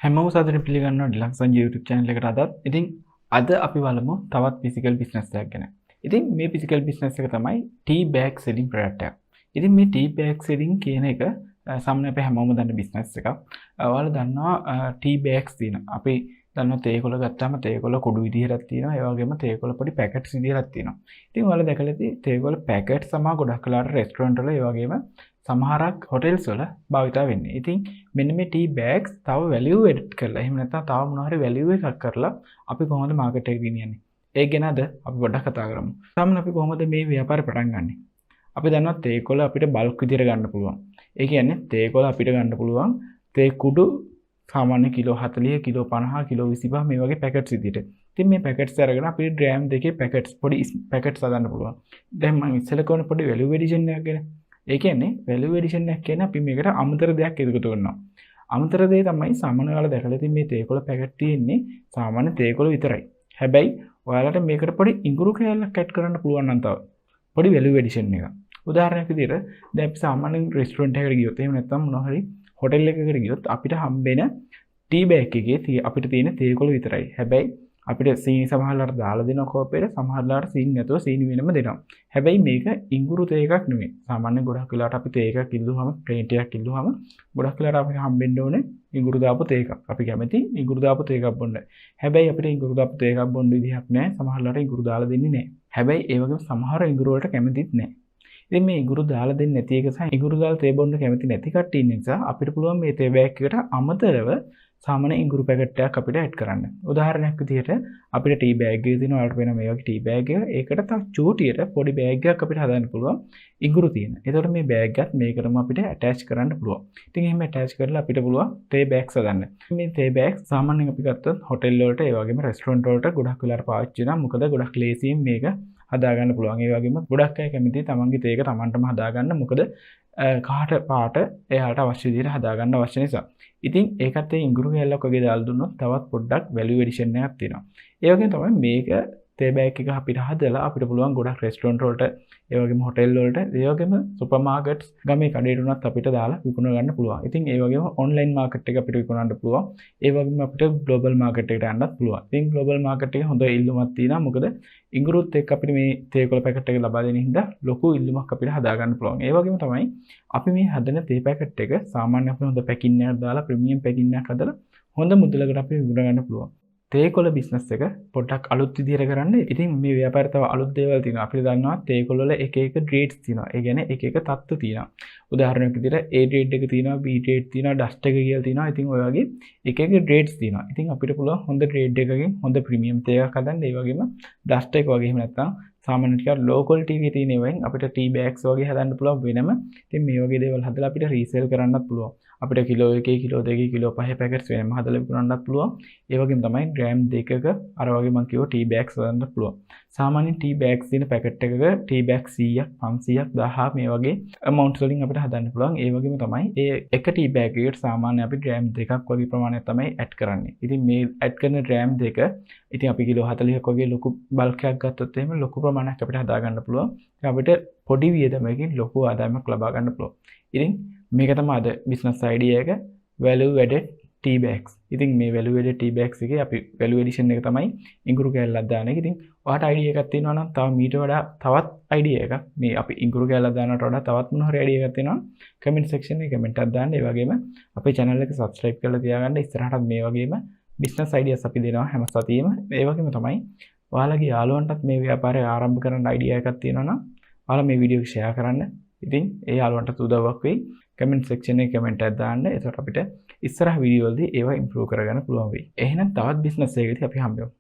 හැමෝම සාදරයෙන් පිළිගන්නවා ඩිලක්සන් YouTube channel එකට අදත්. ඉතින් අද අපි බලමු තවත් physical business එකක් ගැන. ඉතින් මේ physical business එක තමයි tea bag selling product එක. ඉතින් මේ tea bag selling කියන එක සාමාන්‍යයෙන් අපි හැමෝම දන්න business එකක්. ඔයාලා දන්නවා tea bags තියෙනවා. අපි දන්නවා තේ කොළ ගත්තාම තේ කොළ කුඩු විදිහටත් තියෙනවා. ඒ වගේම තේ කොළ පොඩි පැකට්ස් විදිහටත් තියෙනවා. ඉතින් ඔයාලා දැකලා ඇති තේ කොළ පැකට් සමා ගොඩක් වෙලාවට රෙස්ටොරන්ට් වල ඒ වගේම සමහරක් හොටෙල්ස් වල භාවිතා වෙන්නේ. ඉතින් මෙන්න මේ ටී බෑග්ස් තව වැලියු එඩිට් කරලා එහෙම නැත්නම් තව මොනවා හරි වැලියු එකක් කරලා අපි කොහොමද මාකට් එකට ගෙනියන්නේ? ඒක ගැන අද අපි පොඩ්ඩක් කතා කරමු. සාමාන්‍යයෙන් අපි කොහොමද මේ ව්‍යාපාරය පටන් ගන්නෙ? අපි දන්නවා තේ කොළ අපිට බල්ක් විදියට ගන්න පුළුවන්. ඒ කියන්නේ තේ කොළ අපිට ගන්න පුළුවන් තේ කුඩු සාමාන්‍ය කිලෝ 40 කිලෝ 50 කිලෝ 25 මේ වගේ පැකට්ස් විදියට. ඉතින් මේ පැකට්ස් අරගෙන අපිට ඩ්‍රෑම් දෙකේ පැකට්ස් පොඩි පැකට්ස් හදන්න පුළුවන්. දැන් මම ඉස්සෙල්ලා කරන පොඩි වැලියු එඩිෂන් එකක් ගැන. ඒ කියන්නේ වැලියු එඩිෂන් එකක් කියන්නේ අපි මේකට අමතර දෙයක් එකතු කරනවා. අමතර දේ තමයි සාමාන්‍ය ඔයාලා දැකලා තියෙන මේ තේ කොළ පැකට් තියෙන්නේ සාමාන්‍ය තේ කොළ විතරයි. හැබැයි ඔයාලට මේකට පොඩි ඉඟුරු කෑල්ලක් ඇඩ් කරන්න පුළුවන් නම් තව පොඩි වැලියු එඩිෂන් එකක්. උදාහරණයක් විදිහට දැන් අපි සාමාන්‍යයෙන් රෙස්ටොරන්ට් එකකට ගියොත් එහෙම නැත්නම් මොනවා හරි හොටෙල් එකකට ගියොත් අපිට හම්බෙන ටී බෑග් එකේ අපිට තියෙන තේ කොළ විතරයි. හැබැයි අපිට සීනි සමහරවල්ලාට දාලා දෙන කෝප්පේට සමහරවල්ලාට සීනි නැතුව සීනි වෙනම දෙනවා. හැබැයි මේක ඉඟුරු තේ එකක් නෙමෙයි. සාමාන්‍ය ගොඩක් වෙලාවට අපි තේ එකක් ඉල්ලුවාම ප්ලේට් එකක් ඉල්ලුවාම ගොඩක් වෙලාවට අපිට හම්බෙන්න ඕනේ ඉඟුරු දාපු තේ එකක්. අපි කැමති ඉඟුරු දාපු තේ එකක් බොන්න. හැබැයි අපිට ඉඟුරු දාපු තේ එකක් බොන්න විදිහක් නැහැ. සමහරවල්ලාට ඉඟුරු දාලා දෙන්නේ නැහැ. හැබැයි ඒ වගේම සමහර ඉඟුරු වලට කැමතිත් නැහැ. ඉතින් මේ ඉඟුරු දාලා දෙන්නේ නැති එක සහ ඉඟුරු දාලා තේ බොන්න කැමති නැති කට්ටිය නිසා අපිට පුළුවන් මේ තේ බෑග් එකට අමතරව සාමාන්‍ය ඉඟුරු පැකට් එකක් අපිට ඇඩ් කරන්න. උදාහරණයක් විදිහට අපිට ටී බෑග් එකේ තියෙන ඔයාලට වෙන මේ වගේ ටී බෑග් එක ඒකට තව චූටියට පොඩි බෑග් එකක් අපිට හදන්න පුළුවන් ඉඟුරු තියෙන. ඒතකොට මේ බෑග් එකත් මේකටම අපිට ඇටච් කරන්න පුළුවන්. ඉතින් එහෙම ඇටච් කරලා අපිට පුළුවන් තේ බෑග්ස් හදන්න. මේ තේ බෑග්ස් සාමාන්‍යයෙන් අපි ගත්තොත් හොටෙල් වලට ඒ වගේම රෙස්ටොරන්ට් වලට ගොඩක් වෙලාවට පාවිච්චි වෙනවා. මොකද ගොඩක් ලේසියෙන් මේක හදාගන්න පුළුවන්. ඒ වගේම ගොඩක් අය කැමති තමන්ගේ තේ එක තමන්ටම හදාගන්න. මොකද කාට පාට එයාට අවශ්‍ය විදිහට හදාගන්න අවශ්‍ය නිසා. ඉතින් ඒකත් ඒ ඉඟුරු කැල්ලක් වගේ දාලා දුන්නොත් තවත් පොඩ්ඩක් වැලියු එඩිෂන් එකක් තියෙනවා. ඒ වගේම තමයි මේක තේ බෑග් එක අපිට හදලා අපිට පුළුවන් ගොඩක් රෙස්ටොරන්ට් වලට ඒ වගේම හොටෙල් වලට ඒ වගේම සුපර් මාකට්ස් ගමේ කඩේට උනත් අපිට දාලා විකුණ ගන්න පුළුවන්. ඉතින් ඒ වගේම ඔන්ලයින් මාකට් එක අපිට විකුණන්න පුළුවන්. ඒ වගේම අපිට ග්ලෝබල් මාකට් එකට යන්නත් පුළුවන්. ඉතින් ග්ලෝබල් මාකට් එකේ හොඳ ඉල්ලුමක් තියෙනවා. මොකද ඉඟුරුත් එක්ක අපිට මේ තේ කොළ පැකට් එක ලබා දෙන හින්දා ලොකු ඉල්ලුමක් අපිට හදා ගන්න පුළුවන්. ඒ වගේම තමයි අපි මේ හදන තේ පැකට් එක සාමාන්‍ය අපිට හොඳ පැකින් එකක් දාලා ප්‍රීමියම් පැකින් එකක් හදලා හොඳ මුදලකට අපි විකුණ ගන්න පුළුවන්. තේ කොළ බිස්නස් එක පොඩ්ඩක් අලුත් විදිහට කරන්න. ඉතින් මේ ව්‍යාපාරය තව අලුත් දේවල් තියෙනවා. අපිට දන්නවා තේ කොළ වල එක එක ග්‍රේඩ්ස් තියෙනවා. ඒ කියන්නේ එක එක තත්ත්ව තියෙනවා. උදාහරණයක් විදිහට A grade එක තියෙනවා, B grade තියෙනවා, dust එක කියලා තියෙනවා. ඉතින් ඔය වගේ එක එක ග්‍රේඩ්ස් තියෙනවා. ඉතින් අපිට පුළුවන් හොඳ ග්‍රේඩ් එකකින් හොඳ ප්‍රීමියම් තේ එකක් හදන්න. ඒ වගේම dust එක වගේ එහෙම නැත්නම් සාමාන්‍ය ටිකක් ලෝ ක්වොලිටි එකේ තියෙන ඒවායින් අපිට ටී බෑග්ස් වගේ හදන්න පුළුවන් වෙනම. ඉතින් මේ වගේ දේවල් හදලා අපිට රීසේල් කරන්නත් පුළුවන්. අපිට කිලෝ 1 කිලෝ 2 කිලෝ 5 පැකට්ස් වෙනම හදලා විකුණන්නත් පුළුවන්. ඒ වගේම තමයි ග්‍රෑම් 2ක අර වගේ මම කිව්ව ටී බෑග්ස් හදන්න පුළුවන්. සාමාන්‍යයෙන් ටී බෑග්ස් තියෙන පැකට් එකක ටී බෑග් 100ක් 500ක් 1000 මේ වගේ amountස් වලින් අපිට හදන්න පුළුවන්. ඒ වගේම තමයි ඒ එක ටී බෑග් එකකට සාමාන්‍ය අපි ග්‍රෑම් 2ක් වගේ ප්‍රමාණයක් තමයි ඇඩ් කරන්නේ. ඉතින් මේ ඇඩ් කරන ග්‍රෑම් 2 ඉතින් අපි කිලෝ 40ක් වගේ ලොකු බල්ක් එකක් ගත්තොත් එහෙම ලොකු ප්‍රමාණයක් අපිට හදා ගන්න පුළුවන්. අපිට පොඩි වියදමකින් ලොකු ආදායමක් ලබා ගන්න පුළුවන්. ඉතින් මේක තමයි අද බිස්නස් අයිඩියා එක value added tea bags. ඉතින් මේ value added tea bags එකේ අපි value addition එක තමයි ඉඟුරු කෑල්ලක් දාන එක. ඉතින් ඔයාට අයිඩියා එකක් තියෙනවා නම් තව මීට වඩා තවත් අයිඩියා එකක් මේ අපි ඉඟුරු කෑල්ලක් දානට වඩා තවත් මොන හරි අයිඩියා එකක් තියෙනවා කමෙන්ට් සෙක්ෂන් එකේ කමෙන්ට් එකක් දාන්න. ඒ වගේම අපේ channel එක subscribe කරලා තියාගන්න. ඉස්සරහට මේ වගේම බිස්නස් අයිඩියාස් අපි දෙනවා හැම සතියෙම. ඒ වගේම තමයි ඔයාලගේ යාළුවන්ටත් මේ ව්‍යාපාරය ආරම්භ කරන්න අයිඩියා එකක් තියෙනවා නම් ඔයාලා මේ වීඩියෝ එක share කරන්න. ඉතින් ඒ යාළුවන්ට උදව්වක් වෙයි. කමෙන්ට් සෙක්ෂන් එකේ කමෙන්ට් එකක් දාන්න. එතකොට අපිට ඉස්සරහ වීඩියෝ වලදී ඒවා ඉම්ප්‍රූව් කරගන්න පුළුවන් වෙයි. එහෙනම් තවත් බිස්නස් එකකදී අපි හම්බෙමු.